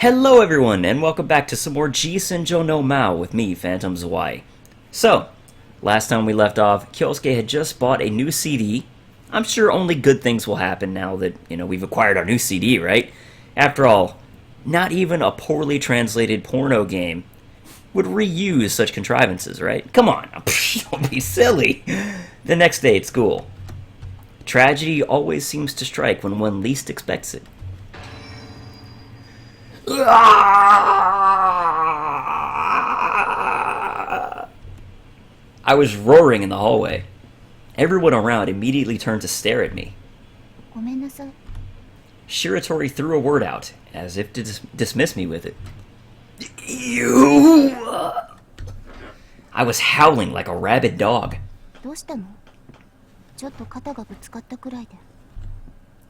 Hello everyone, and welcome back to some more G-Senjou no Maou with me, Phantom Zwei. So, last time we left off, Kyosuke had just bought a new CD. I'm sure only good things will happen now that, we've acquired our new CD, right? After all, not even a poorly translated porno game would reuse such contrivances, right? Come on, don't be silly. The next day at school. Tragedy always seems to strike when one least expects it. I was roaring in the hallway. Everyone around immediately turned to stare at me. Shiratori threw a word out, as if to dismiss me with it. You! I was howling like a rabid dog.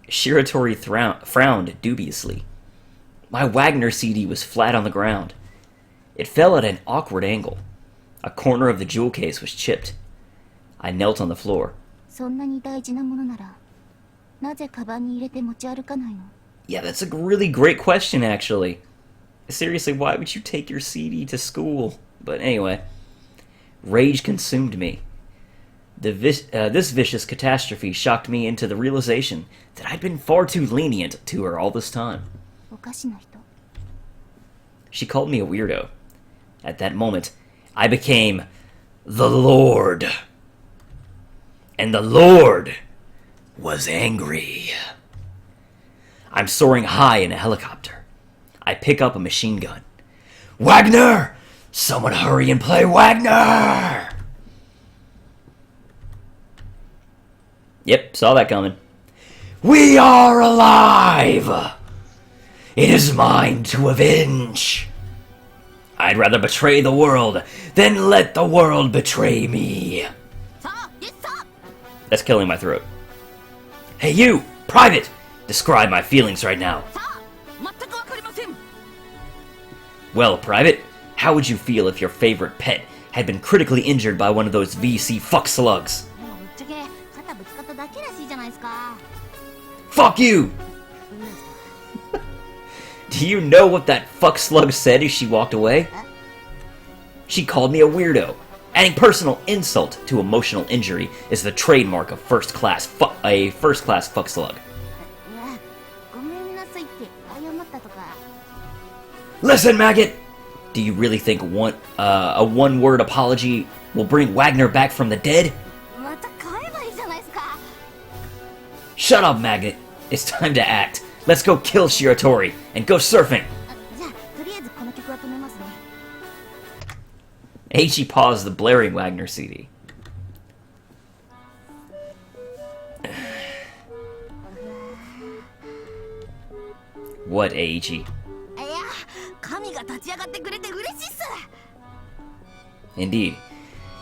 Shiratori frowned dubiously. My Wagneeeer CD was flat on the ground. It fell at an awkward angle. A corner of the jewel case was chipped. I knelt on the floor. Yeah, that's a really great question, actually. Seriously, why would you take your CD to school? But anyway, rage consumed me. This vicious catastrophe shocked me into the realization that I'd been far too lenient to her all this time. She called me a weirdo. At that moment, I became the Lord. And the Lord was angry. I'm soaring high in a helicopter. I pick up a machine gun. Wagneeeer! Someone hurry and play Wagneeeer! Yep, saw that coming. We are alive! It is mine to avenge. I'd rather betray the world than let the world betray me. That's killing my throat. Hey you, Private! Describe my feelings right now. Well, Private, how would you feel if your favorite pet had been critically injured by one of those VC fuck slugs? Fuck you! Do you know what that fuck slug said as she walked away? She called me a weirdo. Adding personal insult to emotional injury is the trademark of a first-class fuck slug. Listen, maggot! Do you really think a one-word apology will bring Wagneeeer back from the dead? Shut up, maggot. It's time to act. Let's go kill Shiratori and go surfing! Eiichi paused the blaring Wagneeeer CD. What, Eiichi? Indeed.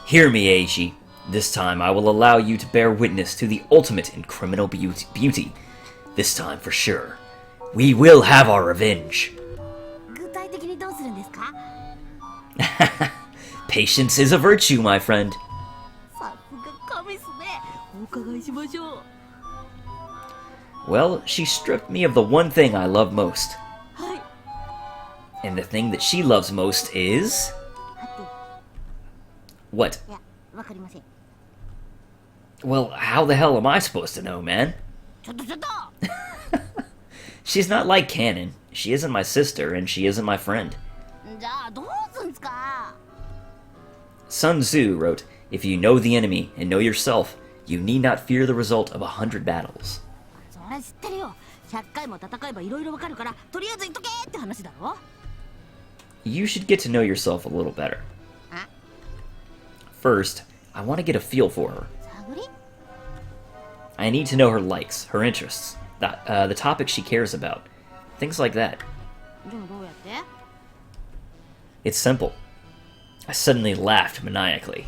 Hear me, Eiichi. This time I will allow you to bear witness to the ultimate in criminal beauty. This time for sure. We will have our revenge. Patience is a virtue, my friend. Well, she stripped me of the one thing I love most. And the thing that she loves most is... What? Well, how the hell am I supposed to know, man? She's not like canon. She isn't my sister, and she isn't my friend. Sun Tzu wrote, "If you know the enemy and know yourself, you need not fear the result of 100 battles." You should get to know yourself a little better. First, I want to get a feel for her. I need to know her likes, her interests, the topics she cares about, things like that. It's simple. I suddenly laughed maniacally.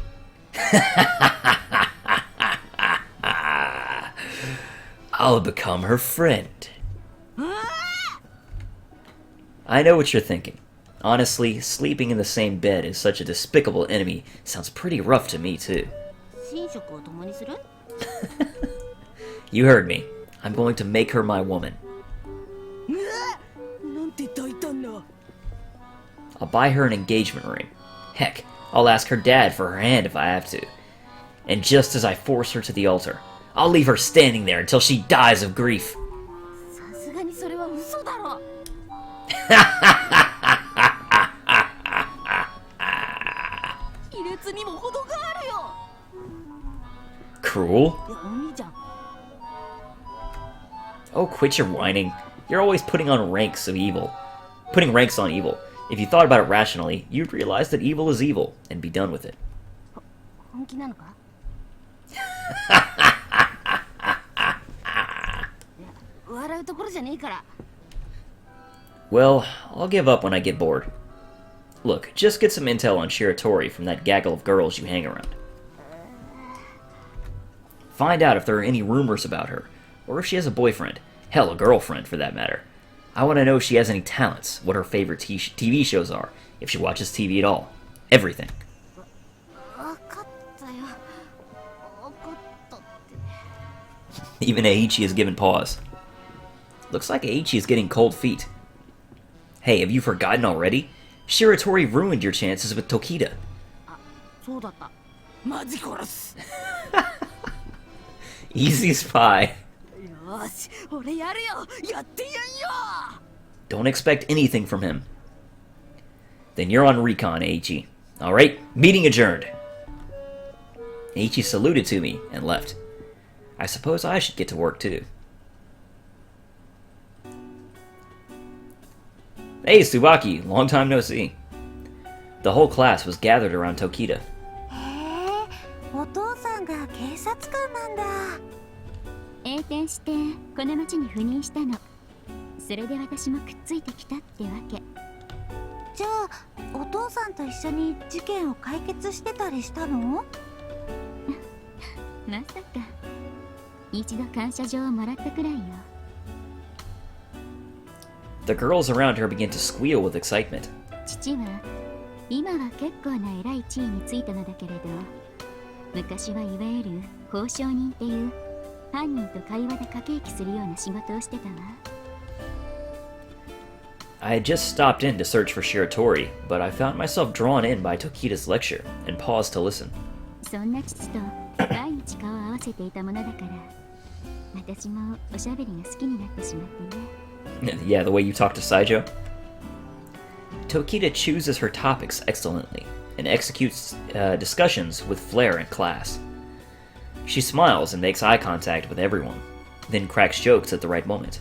I'll become her friend. I know what you're thinking. Honestly, sleeping in the same bed as such a despicable enemy sounds pretty rough to me, too. You heard me. I'm going to make her my woman. I'll buy her an engagement ring. Heck, I'll ask her dad for her hand if I have to. And just as I force her to the altar, I'll leave her standing there until she dies of grief. Cruel? Oh, quit your whining. You're always putting ranks on evil. If you thought about it rationally, you'd realize that evil is evil, and be done with it. Well, I'll give up when I get bored. Look, just get some intel on Shiratori from that gaggle of girls you hang around. Find out if there are any rumors about her, or if she has a boyfriend. Hell, a girlfriend, for that matter. I want to know if she has any talents, what her favorite TV shows are, if she watches TV at all. Everything. Even Eiichi has given pause. Looks like Eiichi is getting cold feet. Hey, have you forgotten already? Shiratori ruined your chances with Tokita. Easy spy. Don't expect anything from him. Then you're on recon, Eiichi. Alright, meeting adjourned. Eiichi saluted to me and left. I suppose I should get to work too. Hey, Tsubaki, long time no see. The whole class was gathered around Tokita. The girls around her began to squeal with excitement. I had just stopped in to search for Shiratori, but I found myself drawn in by Tokita's lecture and paused to listen. Yeah, the way you talk to Saijo. Tokita chooses her topics excellently and executes discussions with flair and class. She smiles and makes eye contact with everyone, then cracks jokes at the right moment.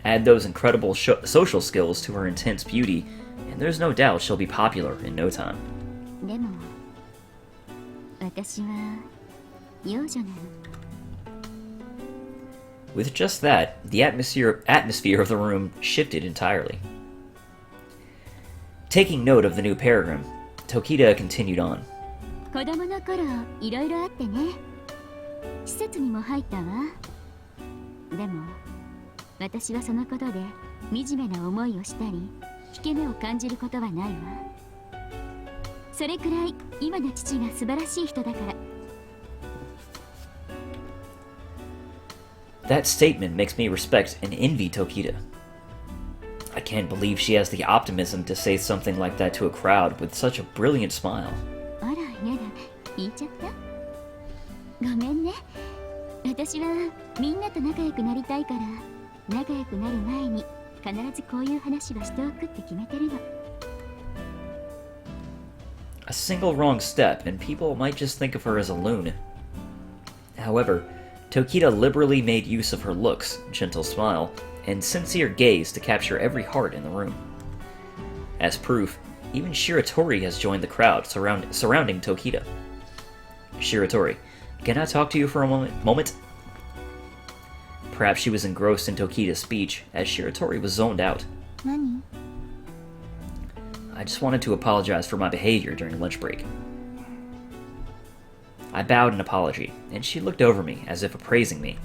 Add those incredible social skills to her intense beauty, and there's no doubt she'll be popular in no time. With just that, the atmosphere of the room shifted entirely. Taking note of the new paragram, Tokita continued on. That statement makes me respect and envy Tokita. I can't believe she has the optimism to say something like that to a crowd with such a brilliant smile. A single wrong step and people might just think of her as a loon. However, Tokita liberally made use of her looks, gentle smile, and sincere gaze to capture every heart in the room. As proof, even Shiratori has joined the crowd surrounding Tokita. Shiratori, can I talk to you for a moment? Perhaps she was engrossed in Tokita's speech, as Shiratori was zoned out. Nani? I just wanted to apologize for my behavior during lunch break. I bowed in apology, and she looked over me as if appraising me.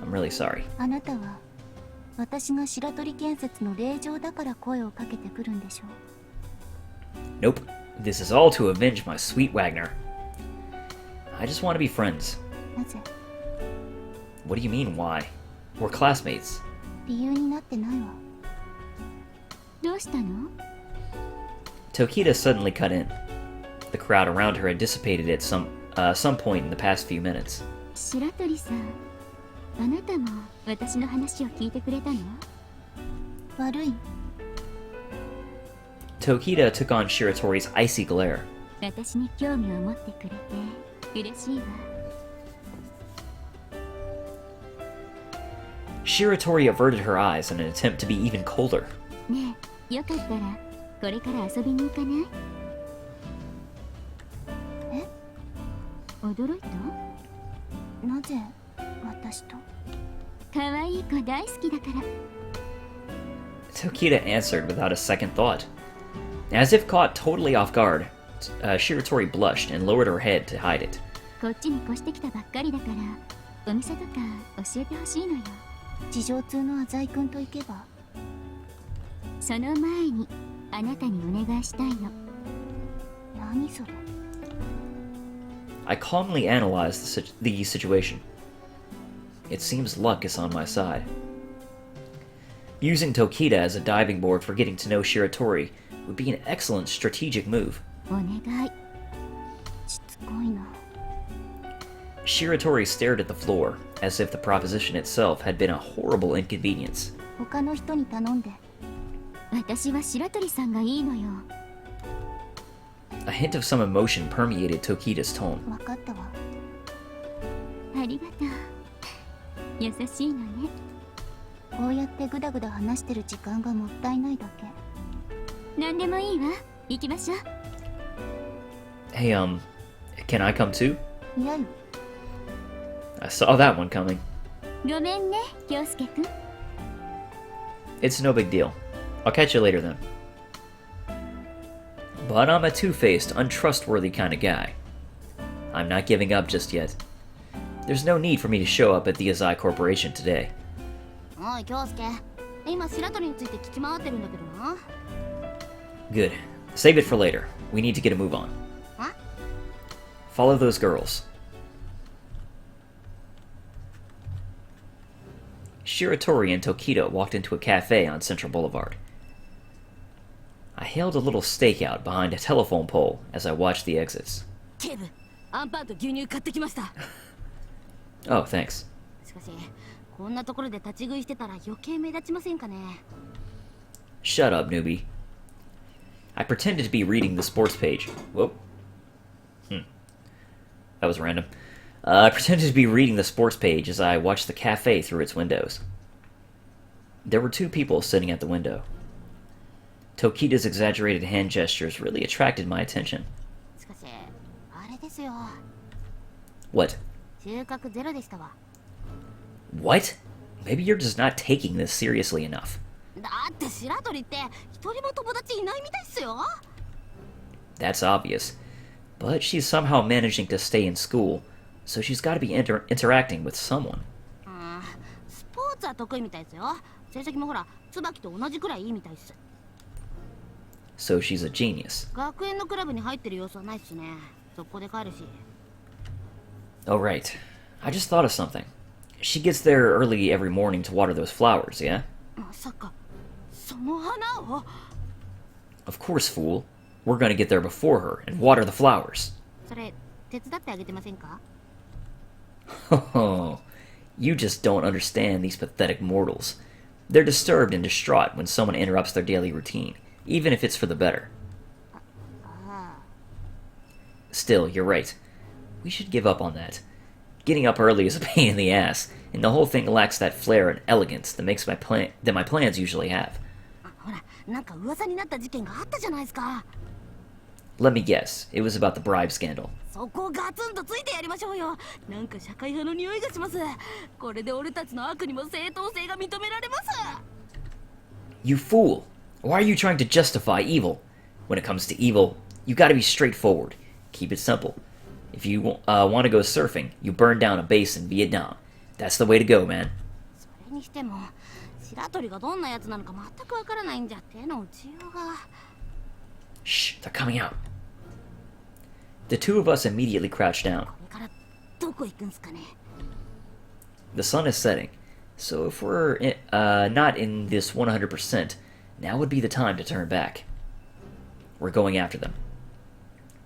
I'm really sorry. あなたは私が白鳥建設の令状だから声をかけてくるんでしょう。 Nope. This is all to avenge my sweet Wagneeeer. I just want to be friends. なぜ？ What do you mean, why? We're classmates. 理由になってないわ。どうしたの？ Tokita suddenly cut in. The crowd around her had dissipated at some point in the past few minutes. 白鳥さん、あなたも私の話を聞いてくれたの？悪い。Tokita took on Shiratori's icy glare. 私に興味を持ってくれて嬉しいわ。Shiratori averted her eyes in an attempt to be even colder. ねえ、よかったらこれから遊びに行かない？え？驚いた？なぜ私と？可愛い子大好きだから。Tokita answered without a second thought. As if caught totally off guard, Shiratori blushed and lowered her head to hide it. こっちに越してきたばっかりだからお店とか教えてほしいのよ。事情通の浅井君と行けば。その前にあなたにお願いしたいの。何それ？ I calmly analyzed the situation. It seems luck is on my side. Using Tokita as a diving board for getting to know Shiratori would be an excellent strategic move. お願い。しつこいな。Shiratori stared at the floor, as if the proposition itself had been a horrible inconvenience. 他の人に頼んで。私は白鳥さんがいいのよ。A hint of some emotion permeated Tokita's tone. 分かったわ。ありがとう。優しいのね。こうやってグダグダ話してる時間がもったいないだけ。何でもいいわ。行きましょう。Hey, can I come too? いやよ。I saw that one coming. ごめんね、京介くん。It's no big deal. I'll catch you later then. But I'm a two-faced, untrustworthy kind of guy. I'm not giving up just yet. There's no need for me to show up at the Azai Corporation today. おい、京介。今、白鳥について聞き回ってるんだけどな。Good. Save it for later. We need to get a move on. Huh? Follow those girls. Shiratori and Tokita walked into a cafe on Central Boulevard. I hailed a little stakeout behind a telephone pole as I watched the exits. 警部、アンパンと牛乳買ってきました。Oh, thanks. しかし、こんなところで立ち食いしてたら余計目立ちませんかね。Shut up, newbie. I pretended to be reading the sports page. Whoa. That was random. I pretended to be reading the sports page as I watched the cafe through its windows. There were two people sitting at the window. Tokita's exaggerated hand gestures really attracted my attention. しかし、あれですよ。What? 収穫ゼロでしたわ。What? Maybe you're just not taking this seriously enough. だって白鳥って一人も友達いないみたいっすよ。That's obvious. But she's somehow managing to stay in school, so she's got to be interacting with someone. スポーツは得意みたいですよ。成績もほら、椿と同じくらいいいみたいっす。So she's a genius. 学園のクラブに入ってる様子はないっすね。そこで帰るし。Oh, right. I just thought of something. She gets there early every morning to water those flowers, yeah? まさか、その花を？ Of course, fool. We're gonna get there before her and water the flowers. それ、手伝ってあげてませんか？ Oh, you just don't understand these pathetic mortals. They're disturbed and distraught when someone interrupts their daily routine, even if it's for the better. Still, you're right. We should give up on that. Getting up early is a pain in the ass, and the whole thing lacks that flair and elegance that my plans usually have. ほら、なんか噂になった事件があったじゃないですか。Let me guess, it was about the bribe scandal. そこをガツンとついてやりましょうよ。なんか社会派の匂いがします。これで俺たちの悪にも正当性が認められます。You fool! Why are you trying to justify evil? When it comes to evil, you gotta be straightforward. Keep it simple. If you want to go surfing, you burn down a base in Vietnam. That's the way to go, man. それにしても、白鳥がどんなやつなのか全くわからないんじゃ手の打ちようが。Shh, they're coming out. The two of us immediately crouched down. これからどこ行くんすかね。 The sun is setting, So if we're not in this 100%, now would be the time to turn back. We're going after them.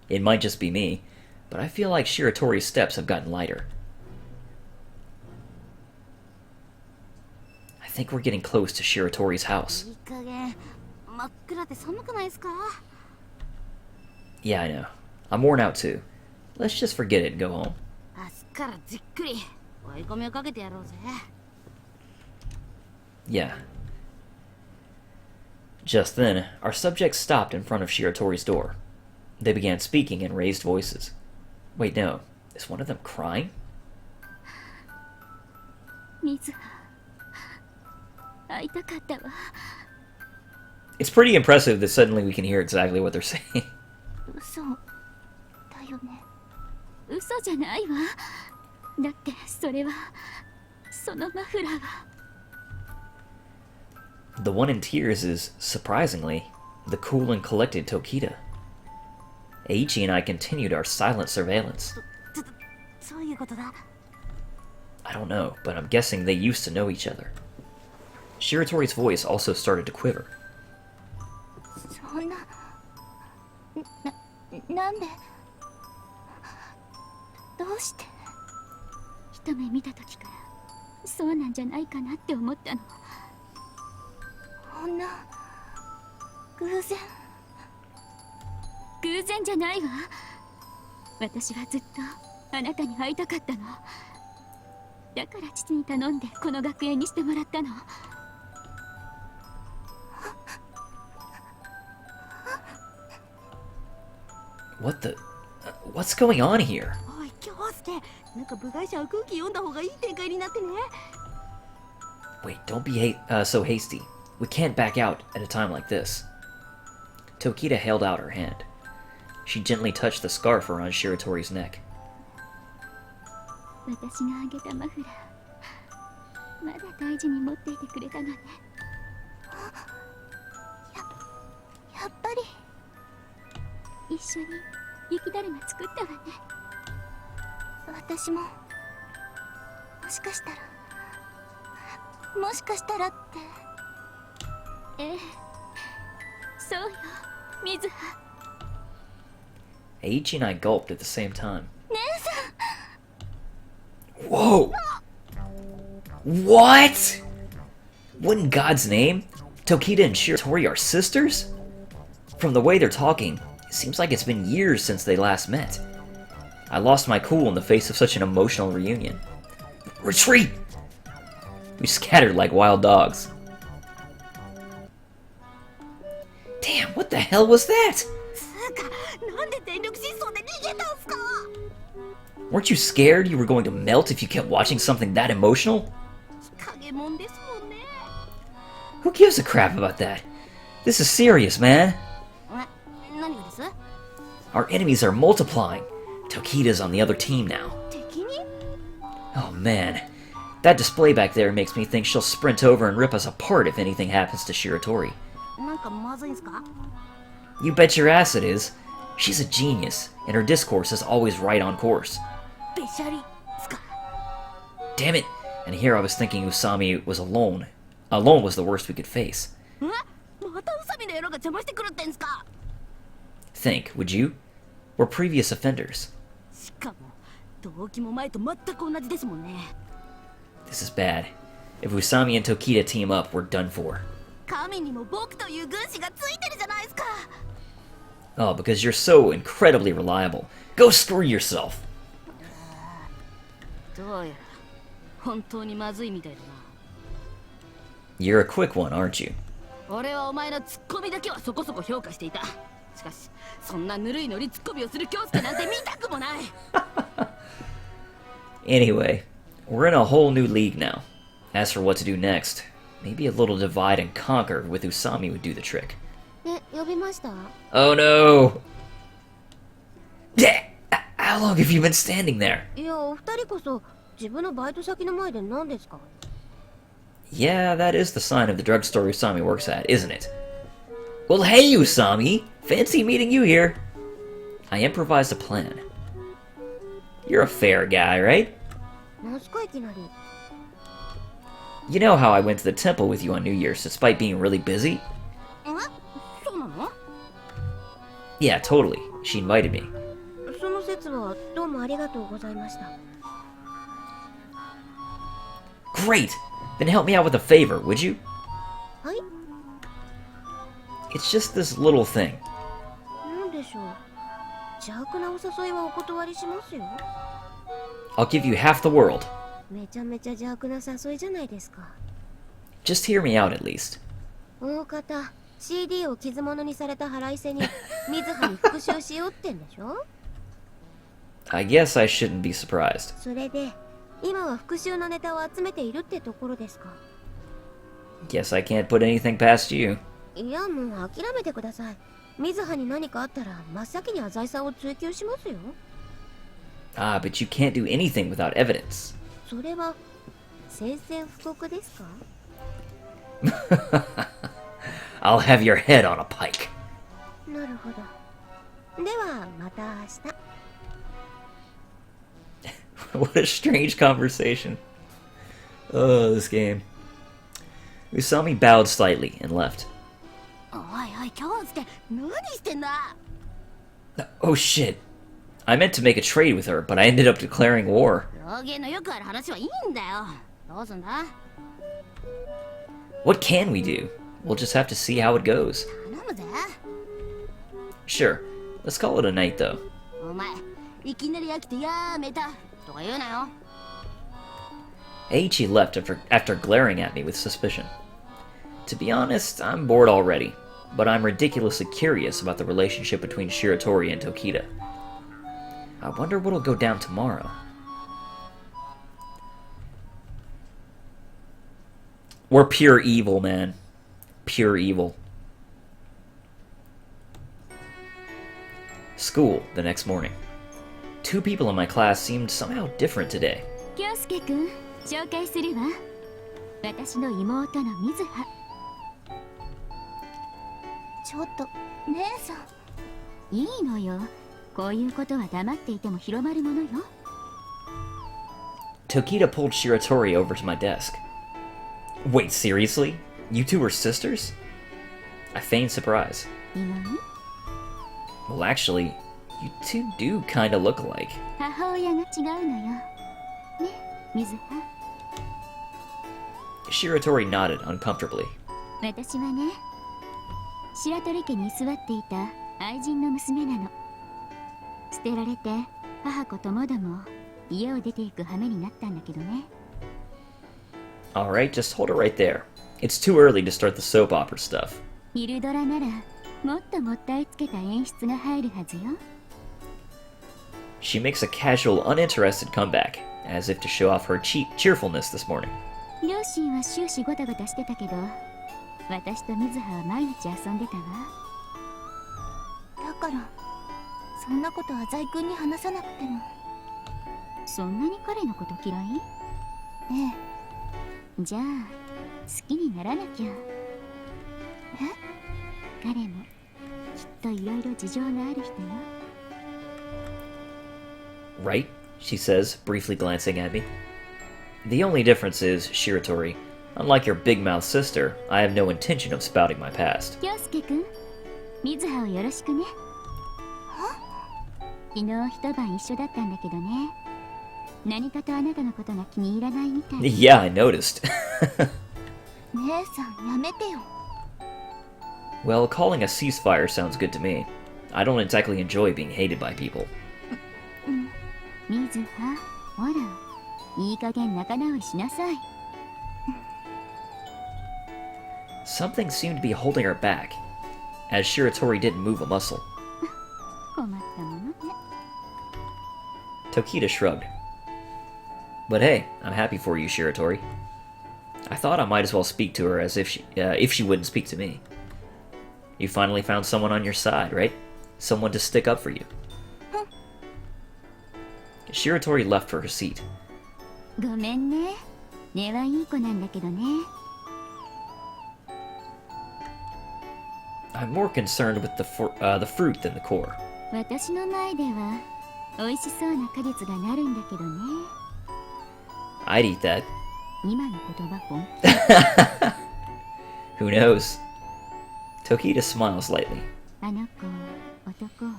It might just be me, but I feel like Shiratori's steps have gotten lighter. I think we're getting close to Shiratori's house. Yeah, I know. I'm worn out too. Let's just forget it and go home. Yeah. Just then, our subjects stopped in front of Shiratori's door. They began speaking in raised voices. Wait, no. Is one of them crying? It's pretty impressive that suddenly we can hear exactly what they're saying. The one in tears is, surprisingly, the cool and collected Tokita. Eiichi and I continued our silent surveillance. I don't know, but I'm guessing they used to know each other. Shiratori's voice also started to quiver. What the... what's going on here? Wait, don't be so hasty. We can't back out at a time like this. Tokita held out her hand. She gently touched the scarf around Shiratori's neck. Eiichi and I gulped at the same time. Whoa! What? What in God's name? Tokita and Shiratori are sisters? From the way they're talking, it seems like it's been years since they last met. I lost my cool in the face of such an emotional reunion. Retreat! We scattered like wild dogs. Damn, what the hell was that? Weren't you scared you were going to melt if you kept watching something that emotional? Who gives a crap about that? This is serious, man. Our enemies are multiplying. Tokita's on the other team now. Oh man, that display back there makes me think she'll sprint over and rip us apart if anything happens to Shiratori. You bet your ass it is. She's a genius, and her discourse is always right on course. Damn it! And here I was thinking Usami was alone. Alone was the worst we could face. Think, would you? We're previous offenders. This is bad. If Usami and Tokita team up, we're done for. Oh, because you're so incredibly reliable. Go screw yourself! You're a quick one, aren't you? Anyway, we're in a whole new league now. As for what to do next, maybe a little divide and conquer with Usami would do the trick. Oh no! Yeah! How long have you been standing there? Yeah, that is the sign of the drugstore Usami works at, isn't it? Well, hey, Usami! Fancy meeting you here. I improvised a plan. You're a fair guy, right? You know how I went to the temple with you on New Year's despite being really busy? そうなの？ Yeah, totally. She invited me. その説はどうもありがとうございました。 Great! Then help me out with a favor, would you? はい？ It's just this little thing. なんでしょう。邪悪なお誘いはお断りしますよ。 I'll give you half the world. めちゃめちゃ邪悪な誘いじゃないですか。 Just hear me out at least. 大方 CD を傷物にされた腹いせに水葉に復讐しようってんでしょ？ I guess I shouldn't be surprised. それで今は復讐のネタを集めているってところですか？ Guess I can't put anything past you. いやもう諦めてください。水葉に何かあったら真っ先に浅井さんを追及しますよ。 Ah, but you can't do anything without evidence. それは宣戦布告ですか？ I'll have your head on a pike. なるほど。ではまた明日。 What a strange conversation. Oh, this game. Usami bowed slightly and left. おいおい、今日って何してんだ？ Oh shit. I meant to make a trade with her, but I ended up declaring war. 老芸のよくある話はいいんだよ。どうすんだ？ What can we do? We'll just have to see how it goes. 頼むぜ。 Sure. Let's call it a night, though. お前、いきなり飽きてやめたとか言うなよ。 Eiichi left after glaring at me with suspicion. To be honest, I'm bored already, but I'm ridiculously curious about the relationship between Shiratori and Tokita. I wonder what'll go down tomorrow. We're pure evil, man. Pure evil. School the next morning. 2 people in my class seemed somehow different today. 京介くん、紹介するわ。私の妹の水葉。ちょっと、姉さん。いいのよ。こういうことは黙っていても広まるものよ。 Tokita pulled Shiratori over to my desk. Wait, seriously? You two are sisters? I feigned surprise. 意外？ Well, actually, you two do kinda look alike. 母親が違うのよ。ね、水葉。 Shiratori nodded uncomfortably. 私はね、白鳥家に居座っていた愛人の娘なの。捨てられて母子ともども家を出ていく羽目になったんだけどね。 Alright, just hold it right there. It's too early to start the soap opera stuff. 昼ドラならもっともったいつけた演出が入るはずよ。 She makes a casual, uninterested comeback, as if to show off her cheerfulness this morning. 両親は終始ゴタゴタしてたけど、私と水葉は毎日遊んでたわ。だからそんなこと浅井くんに話さなくても。そんなに彼のこと嫌い？ええ。じゃあ好きにならなきゃ。え？彼もきっといろいろ事情がある人よ。 Right? She says, briefly glancing at me. The only difference is, Shiratori, unlike your big-mouth sister, I have no intention of spouting my past. 京介くん、水葉をよろしくね。昨日一晩一緒だったんだけどね。何かとあなたのことが気に入らないみたい。Yeah, I noticed. 姉さんやめてよ。 Well, calling a ceasefire sounds good to me. I don't exactly enjoy being hated by people. 水葉、ほら、いい加減仲直りしなさい。 Something seemed to be holding her back, as Shiratori didn't move a muscle. 困ったものね。 Tokita shrugged. But hey, I'm happy for you, Shiratori. I thought I might as well speak to her as if she wouldn't speak to me. You finally found someone on your side, right? Someone to stick up for you. Shiratori left for her seat. ごめんね。根はいい子なんだけどね。 I'm more concerned with the fruit than the core. 私の前では美味しそうな果実がなるんだけどね。 I'd eat that. 今の言葉本 Who knows? Tokita smiles lightly. あの子男をい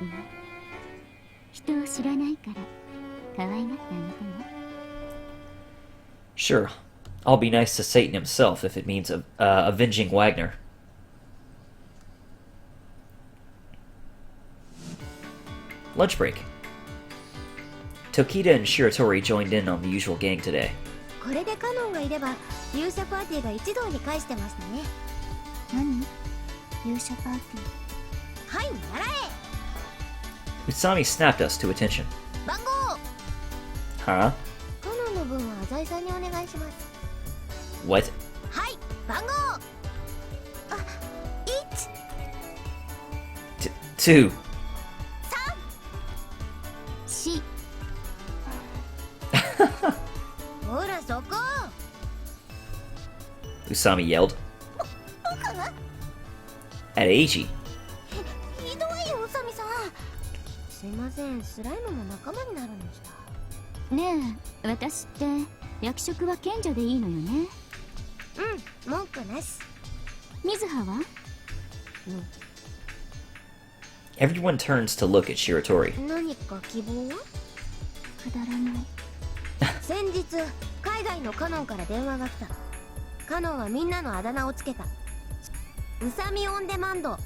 や人を知らないから可愛がってあげてね Sure, I'll be nice to Satan himself if it means avenging Wagner. Lunch break. Tokita and Shiratori joined in on the usual gang today. これでカノンがいれば勇者パーティーが一堂に会してましたね。何勇者パーティーはい、習 Usami snapped us to attention. え番号 Huh? カノンの分は浅井さんにお願いします。 What? はい番号あ、Two. し1ほらそこ Usami yelled. 僕が At Eiji. ひどいよ宇佐美さん。すいません、スライムも仲間になるんでした。ねえ私って役職は賢者でいいのよねうん、文句なし。水葉は Everyone turns to look at Shiratori. 何か希望は？くだらない先日海外のカノンから電話が来た。カノンはみんなのあだ名をつけた。宇佐美オンデマンド、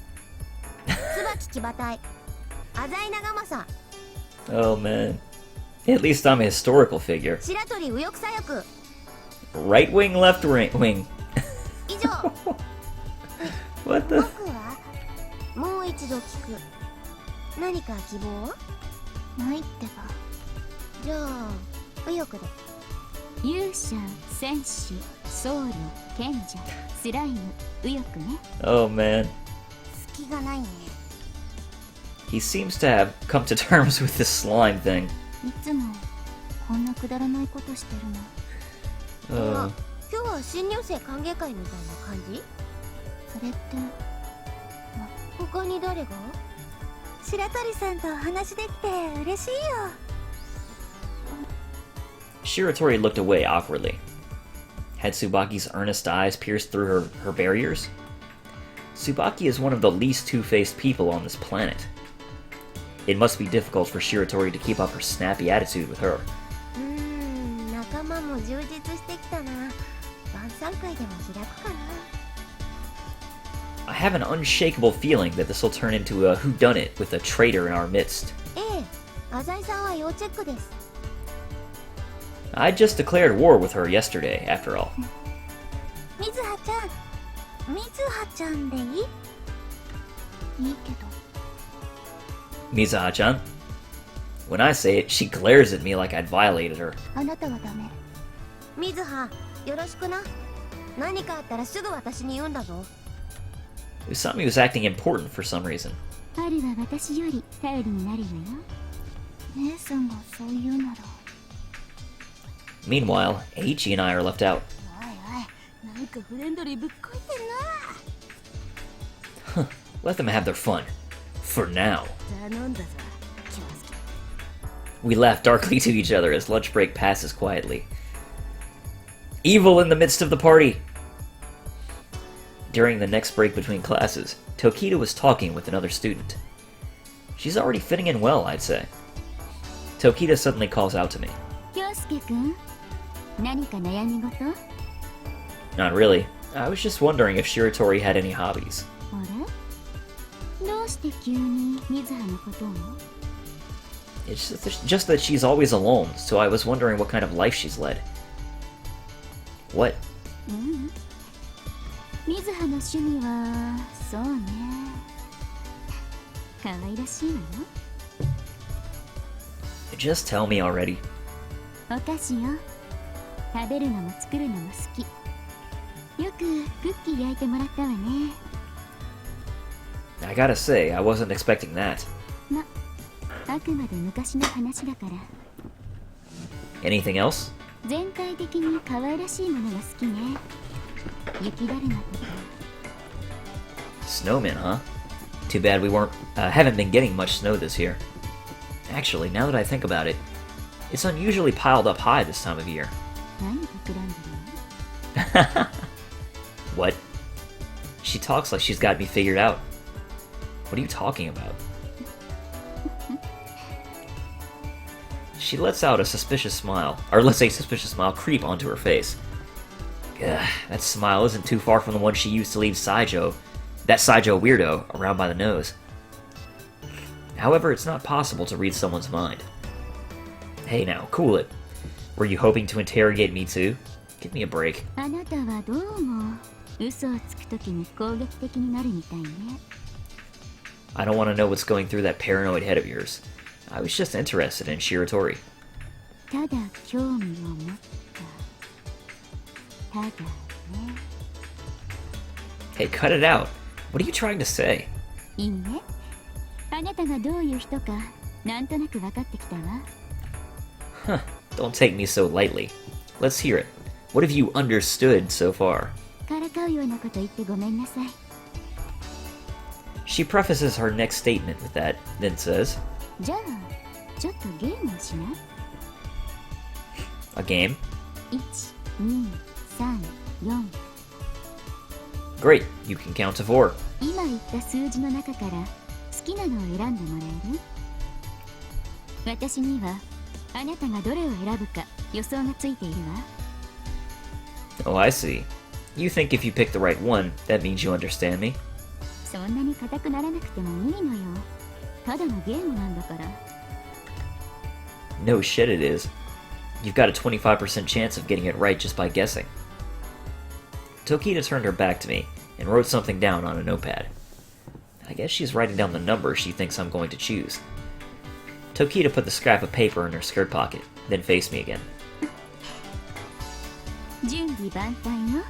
椿騎馬隊、浅井長政、 Oh man. At least I'm a historical figure. 白鳥右翼左翼。 Right wing, left wing. 以上。 What the? 僕はもう一度聞く。何か希望は？ないってばじゃあ右翼で。勇者戦士僧侶賢者スライム右翼ね Oh man. 隙がないね。 He seems to have come to terms with this slime thing. いつもこんなくだらないことしてるの Uh, 今日は新入生歓迎会みたいな感じ？それって他に誰が？白鳥さんとお話できて嬉しいよ。 Shiratori looked away awkwardly. Had Tsubaki's earnest eyes pierced through her barriers? Tsubaki is one of the least two-faced people on this planet. It must be difficult for Shiratori to keep up her snappy attitude with her. 仲間も充実してきたな。晩餐会でも開くかな。 I have an unshakable feeling that this will turn into a whodunit with a traitor in our midst. ええ、浅井さんは要チェックです。 I just declared war with her yesterday, after all. 水葉ちゃん、水葉ちゃんでいい？いいけど Mizaha-chan. When I say it, she glares at me like I'd violated her. あなたはダメ水葉、よろしくな。何かあったらすぐ私に言うんだぞ。 Usami was acting important for some reason. 春は私より頼りになるわよ姉さんがそう言うなら Meanwhile, Eiichi and I are left out. おいおい、なんかフレンドリーぶっこいてんな。 Let them have their fun. For now. 頼んだぞ、気をつけ。 We laugh darkly to each other as lunch break passes quietly. Evil in the midst of the party! During the next break between classes, Tokita was talking with another student. She's already fitting in well, I'd say. Tokita suddenly calls out to me. 京介くん何か悩み事 Not really. I was just wondering if Shiratori had any hobbies. あれどうして急に水葉のことを It's just that she's always alone, so I was wondering what kind of life she's led. What? 水葉の趣味はそうね可愛らしいわよ Just tell me already. お菓子よ食べるのも作るのも好きよくクッキー焼いてもらったわね I gotta say, I wasn't expecting that. まあくまで昔の話だから Anything else? 全体的に可愛らしいものが好きね雪だるまとか Snowman, huh? Too bad we haven't been getting much snow this year. Actually, now that I think about it, It's unusually piled up high this time of year. 何企んでるの？ What? She talks like she's got me figured out. What are you talking about? She lets out a suspicious smile, or let's say suspicious smile creep onto her face. Ugh, that smile isn't too far from the one she used to leave that Ceasefire weirdo, around by the nose. However, it's not possible to read someone's mind. Hey now, cool it. Were you hoping to interrogate me too? Give me a break. あなたはどうも嘘をつくときに攻撃的になるみたいね。 I don't want to know what's going through that paranoid head of yours. I was just interested in Shiratori. ただ興味を持った。ただね。 Hey, cut it out. What are you trying to say? いいね。あなたがどういう人かなんとなく分かってきたわ。 Huh, don't take me so lightly. Let's hear it. What have you understood so far? からかうようなこと言ってごめんなさい。 She prefaces her next statement with that, then says, じゃあちょっとゲームをしない？ A game? 1、2、3、4。 Great, you can count to 4. 今言った数字の中から好きなのを選んでもらえる？私にはあなたがどれを選ぶか予想がついているわ。 Oh, I see. You think if you pick the right one, that means you understand me? そんなに硬くならなくてもいいのよ。ただのゲームなんだから。 No shit it is. You've got a 25% chance of getting it right just by guessing. Tokita turned her back to me and wrote something down on a notepad. I guess she's writing down the number she thinks I'm going to choose. Tokita put the scrap of paper in her skirt pocket, then faced me again. 準備万端よ。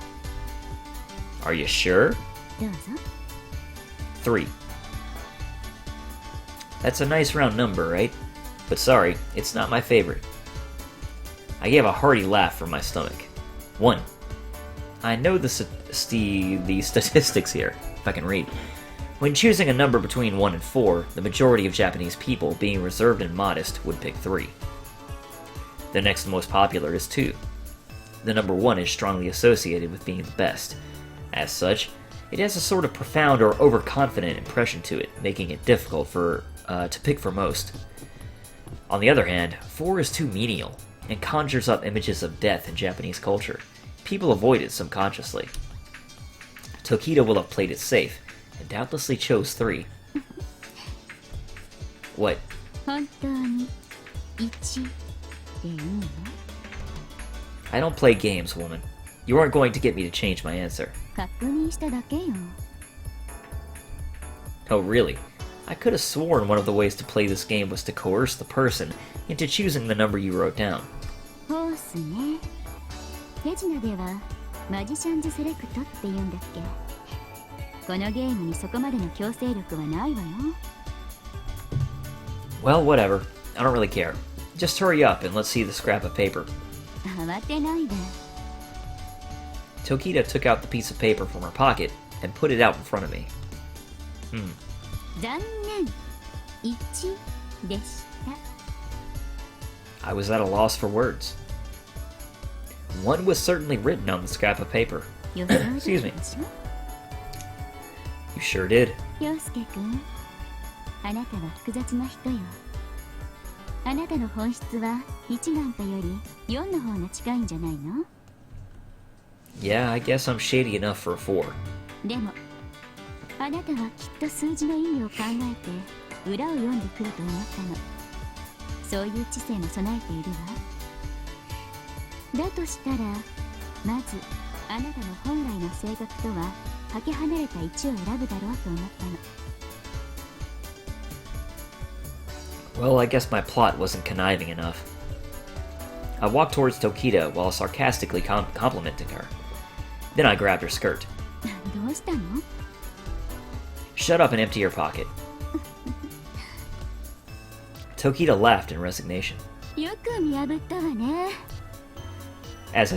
Are you sure? どうぞ。 3. That's a nice round number, right? But sorry, it's not my favorite. I gave a hearty laugh from my stomach. 1. I know the statistics here, if I can read. When choosing a number between 1 and 4, the majority of Japanese people, being reserved and modest, would pick 3. The next most popular is 2. The number 1 is strongly associated with being the best. As such, it has a sort of profound or overconfident impression to it, making it difficult to pick for most. On the other hand, 4 is too menial, and conjures up images of death in Japanese culture. People avoid it subconsciously. Tokita will have played it safe, and doubtlessly chose 3. What? 本当に1でいいの？ I don't play games, woman. You aren't going to get me to change my answer. 確認しただけよ。 Oh, really? I could have sworn one of the ways to play this game was to coerce the person into choosing the number you wrote down. ホースね。手品ではマジシャンズセレクトって言うんだっけ。このゲームにそこまでの強制力はないわよ。 Well, whatever. I don't really care. Just hurry up and let's see the scrap of paper. 慌てないで。 Tokita took out the piece of paper from her pocket and put it out in front of me. 残念。1でした。 I was at a loss for words. One was certainly written on the scrap of paper. Excuse me. You sure did. 陽介くん、あなたは複雑な人よ。あなたの本質は1なんかより4の方が近いんじゃないの？ Yeah, I guess I'm shady enough for a 4. でも、あなたはきっと数字の意味を考えて裏を読んでくると思ったの。そういう知性も備えているわ。だとしたら、まずあなたの本来の性格とはかけ離れた1を選ぶだろうと思ったの。 Well, I guess my plot wasn't conniving enough. I walked towards Tokita while sarcastically complimenting her. Then I grabbed her skirt. どうしたの？ Shut up and empty your pocket. Tokita laughed in resignation. よく見破ったわね。 As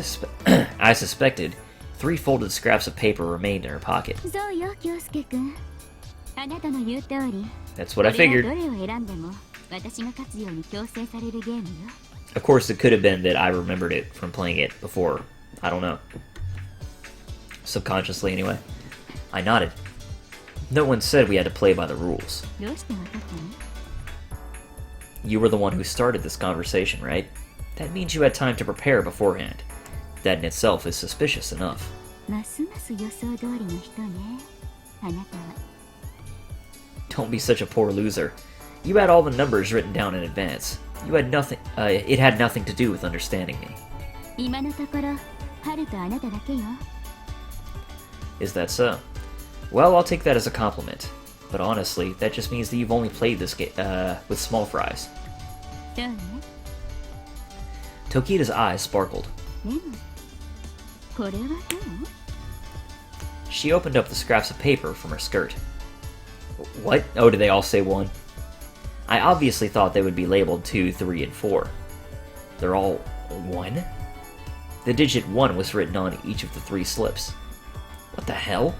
I suspected, 3 folded scraps of paper remained in her pocket. そうよ、京介くん。あなたの言う通り。 That's what I figured. どれを選んでも私が勝つように強制されるゲームよ。Of course, it could have been that I remembered it from playing it before. I don't know. Subconsciously, anyway. I nodded. No one said we had to play by the rules. どうしてわかったの？ You were the one who started this conversation, right? That means you had time to prepare beforehand. That in itself is suspicious enough. ますます予想通りの人ね。あなたは。 Don't be such a poor loser. You had all the numbers written down in advance. You had nothing. It had nothing to do with understanding me. 今のところ、春とあなただけよ。 Is that so? Well, I'll take that as a compliment. But honestly, that just means that you've only played this game with small fries. そうね。 Tokita's eyes sparkled. でも、これはどう？ She opened up the scraps of paper from her skirt. What? Oh, did they all say 1? I obviously thought they would be labeled 2, 3, and 4. They're all 1? The digit 1 was written on each of the 3 slips. What the hell?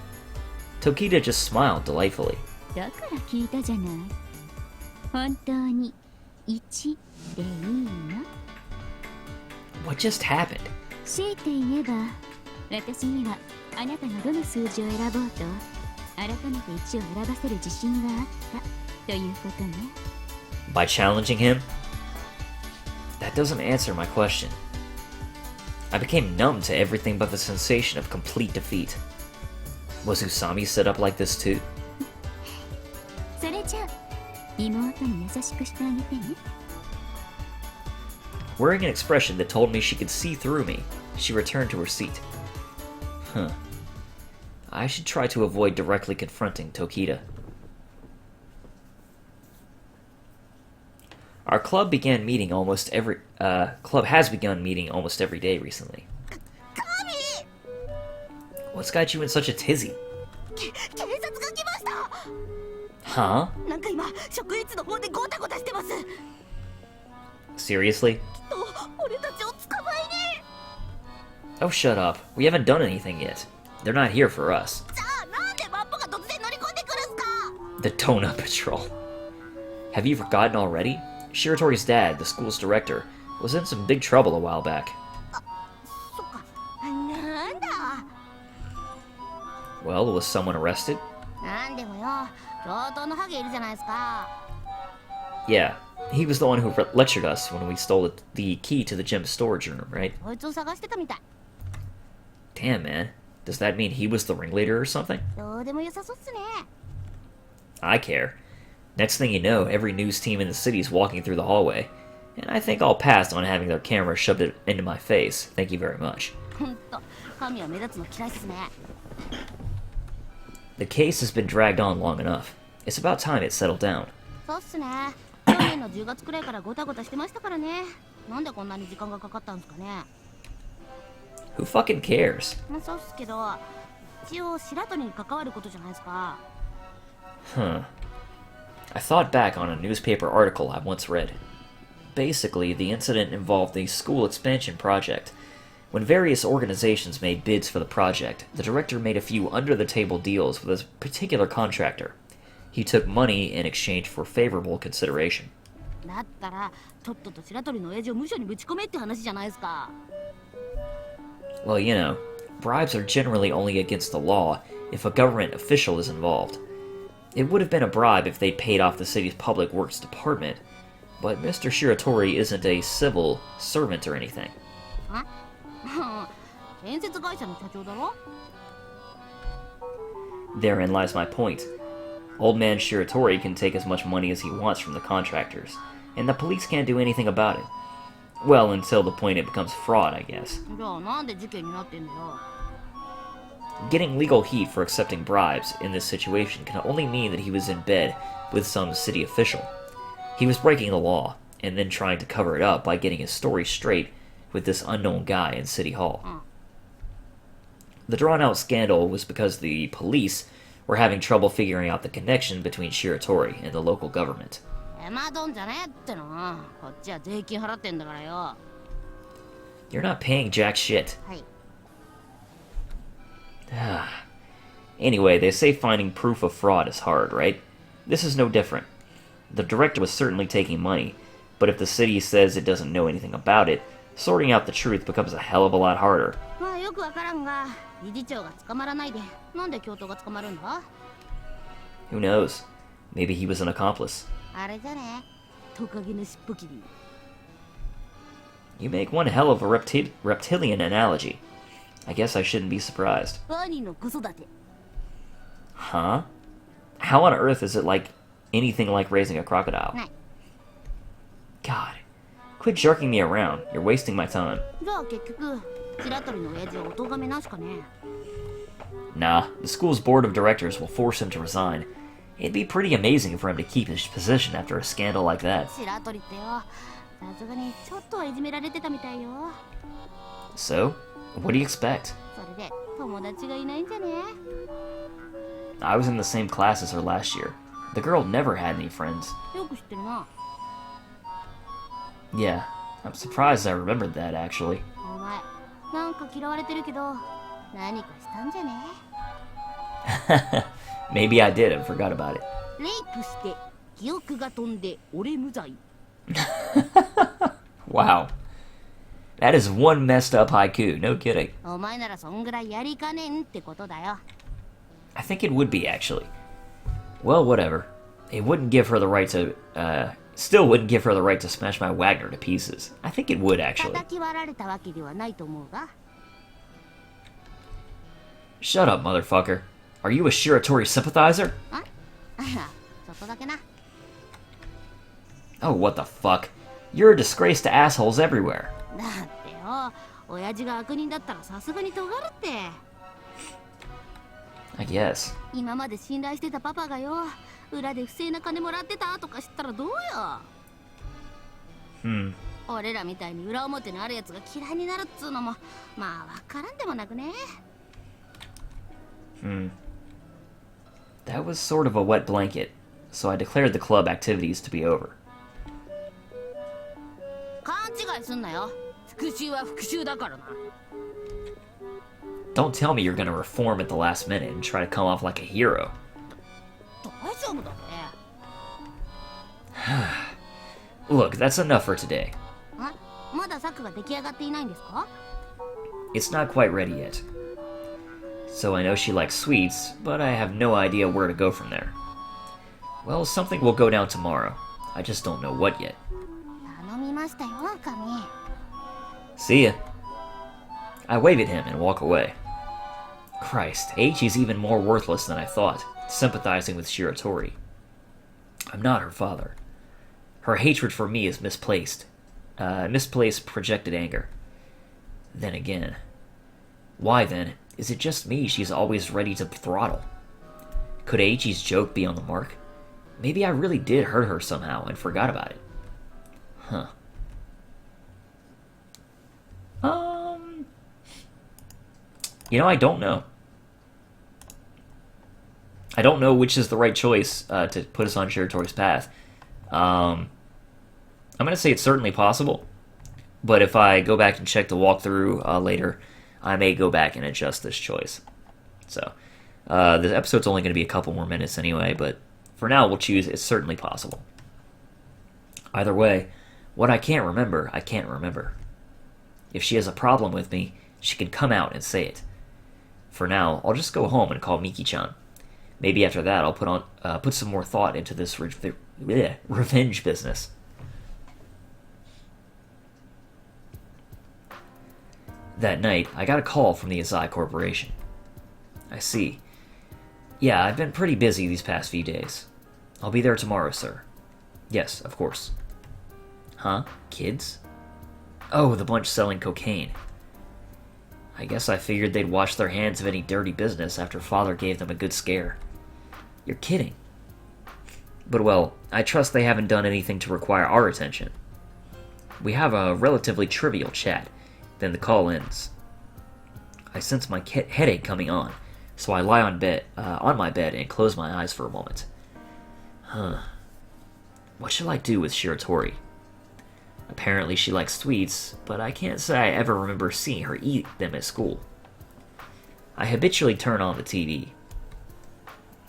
Tokita just smiled delightfully. だから聞いたじゃない。本当に1でいいの？ What just happened? 強いて言えば、私にはあなたがどの数字を選ぼうと、改めて1を選ばせる自信があったということね。By challenging him? That doesn't answer my question. I became numb to everything but the sensation of complete defeat. Was Usami set up like this too? それじゃあ、妹に優しくしてあげてね。 Wearing an expression that told me she could see through me, she returned to her seat. Huh. I should try to avoid directly confronting Tokita. Our club has begun meeting almost every day recently. What's got you in such a tizzy? 警察が来ました。 Huh? なんか今職員室の方でゴタゴタしてます。 Seriously? と俺たちを捕まえに。 Oh, shut up. We haven't done anything yet. They're not here for us. じゃあなんでマッポが突然乗り込んでくるんすか。 The Donut Patrol. Have you forgotten already? Shiratori's dad, the school's director, was in some big trouble a while back. そっか。なんだ。 Well, was someone arrested? なんでもよ。教頭のハゲいるじゃないですか。 Yeah, he was the one who lectured us when we stole the key to the gym storage room, right? こいつを探してたみたい。 Damn, man. Does that mean he was the ringleader or something? どうでも良さそうっすね。 I care. Next thing you know, every news team in the city is walking through the hallway. And I think I'll pass on having their camera shoved into my face. Thank you very much. ほんと、神は目立つの嫌いっすね。 The case has been dragged on long enough. It's about time it settled down. そうっすね。去年の10月くらいからゴタゴタしてましたからね。なんでこんなに時間がかかったんですかね。 Who fucking cares? まあそうっすけど、一応白鳥に関わることじゃないですか。 Huh. I thought back on a newspaper article I once read. Basically, the incident involved the school expansion project. When various organizations made bids for the project, the director made a few under-the-table deals with a particular contractor. He took money in exchange for favorable consideration. だったら、とっとと白鳥の親父を無所にぶち込めって話じゃないですか。 Well, you know, bribes are generally only against the law if a government official is involved. It would have been a bribe if they'd paid off the city's public works department, but Mr. Shiratori isn't a civil servant or anything. 建設会社の社長だろ。 Therein lies my point. Old man Shiratori can take as much money as he wants from the contractors, and the police can't do anything about it. Well, until the point it becomes fraud, I guess. じゃあなんで事件になってんだよ。 Getting legal heat for accepting bribes in this situation can only mean that he was in bed with some city official. He was breaking the law, and then trying to cover it up by getting his story straight with this unknown guy in City Hall. The drawn-out scandal was because the police were having trouble figuring out the connection between Shiratori and the local government. マドンじゃねえっての。こっちは税金払ってんだからよ。 You're not paying jack shit. はい。 Anyway, they say finding proof of fraud is hard, right? This is no different. The director was certainly taking money, But if the city says it doesn't know anything about it, sorting out the truth becomes a hell of a lot harder. まあよくわからんが、理事長が捕まらないで、なんで教頭が捕まるんだ？ Who knows? Maybe he was an accomplice. あれじゃね、トカゲの尻尾切り。You make one hell of a reptilian analogy. I guess I shouldn't be surprised. ワニの子育て。 Huh? How on earth is it like anything like raising a crocodile? ない。 God. Quit jerking me around. You're wasting my time. じゃあ結局、白鳥の親父はお咎めなしかね。 Nah, the school's board of directors will force him to resign. It'd be pretty amazing for him to keep his position after a scandal like that. 白鳥ってよ、さすがにちょっとはいじめられてたみたいよ。 So, what do you expect? それで友達がいないんじゃね？ I was in the same class as her last year. The girl never had any friends. よく知ってるな。 Yeah, I'm surprised I remembered that, actually. お前、なんか嫌われてるけど、何かしたんじゃね？ Maybe I did and forgot about it. レイプして記憶が飛んで俺無罪。 Wow. That is one messed up haiku, no kidding. お前ならそんぐらいやりかねんってことだよ。 I think it would be, actually. Well, whatever. It wouldn't give her the right to, still wouldn't give her the right to smash my Wagner to pieces. I think it would, actually. 叩き割られたわけではないと思うが。 Shut up, motherfucker. Are you a Shiratori sympathizer? あ？あら、ちょっとだけな。 Oh, what the fuck. You're a disgrace to assholes everywhere. だってよ、親父が悪人だったらさすがに尖るって。 I guess. 今まで信頼してたパパがよ、裏で不正な金もらってたとか知ったらどうよ。 俺らみたいに裏表のあるやつが嫌いになるっつうのも、まあわからんでもなくね。 That was sort of a wet blanket, so I declared the club activities to be over. 勘違いすんなよ。復讐は復讐だからな。 Don't tell me you're gonna reform at the last minute and try to come off like a hero. 大丈夫だって。 Look, that's enough for today. まだ策が出来上がっていないんですか？ It's not quite ready yet. So I know she likes sweets, but I have no idea where to go from there. Well, something will go down tomorrow. I just don't know what yet. 頼みましたよ、神。 See ya. I wave at him and walk away. Christ, Eiichi's even more worthless than I thought, sympathizing with Shiratori. I'm not her father. Her hatred for me is misplaced. Misplaced projected anger. Then again, why then is it just me she's always ready to throttle? Could Eiichi's joke be on the mark? Maybe I really did hurt her somehow and forgot about it. Huh. You know, I don't know. I don't know which is the right choice to put us on Shiratori's path. I'm going to say it's certainly possible, but if I go back and check the walkthrough later, I may go back and adjust this choice. So, the episode's only going to be a couple more minutes anyway, but for now we'll choose it's certainly possible. Either way, what I can't remember, I can't remember. If she has a problem with me, she can come out and say it. For now, I'll just go home and call Miki-chan. Maybe after that, I'll put some more thought into this revenge business. That night, I got a call from the Azai Corporation. I see. Yeah, I've been pretty busy these past few days. I'll be there tomorrow, sir. Yes, of course. Huh? Kids? Oh, the bunch selling cocaine. I guess I figured they'd wash their hands of any dirty business after Father gave them a good scare. You're kidding. But well, I trust they haven't done anything to require our attention. We have a relatively trivial chat, then the call ends. I sense my headache coming on, so I lie on my bed and close my eyes for a moment. Huh. What shall I do with Shiratori? Apparently she likes sweets, but I can't say I ever remember seeing her eat them at school. I habitually turn on the TV.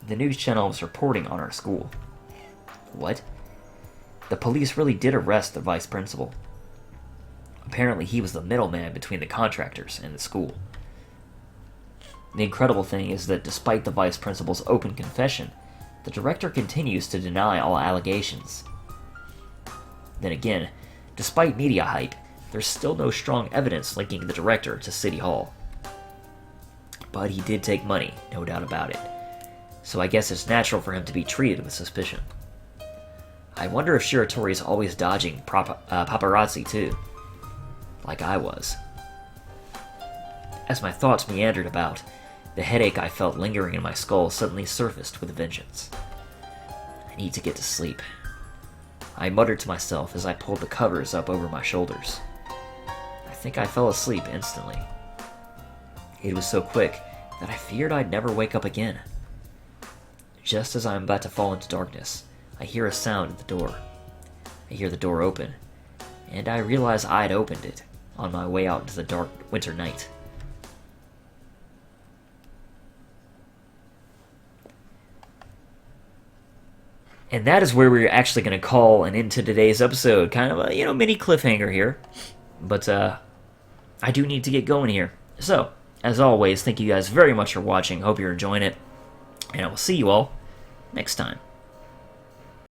The news channel was reporting on our school. What? the police really did arrest the vice principal. Apparently, he was the middleman between the contractors and the school. The incredible thing is that despite the vice principal's open confession, the director continues to deny all allegations. Then again, despite media hype, there's still no strong evidence linking the director to City Hall. But he did take money, no doubt about it, so I guess it's natural for him to be treated with suspicion. I wonder if Shiratori's always dodging paparazzi too, like I was. As my thoughts meandered about, the headache I felt lingering in my skull suddenly surfaced with a vengeance. I need to get to sleep, I muttered to myself as I pulled the covers up over my shoulders. I think I fell asleep instantly. It was so quick that I feared I'd never wake up again. Just as I am about to fall into darkness, I hear a sound at the door. I hear the door open, and I realize I'd opened it on my way out into the dark winter night. And that is where we're actually going to call an end to today's episode. Kind of a, mini cliffhanger here. But, I do need to get going here. So, as always, thank you guys very much for watching. Hope you're enjoying it. And I will see you all next time.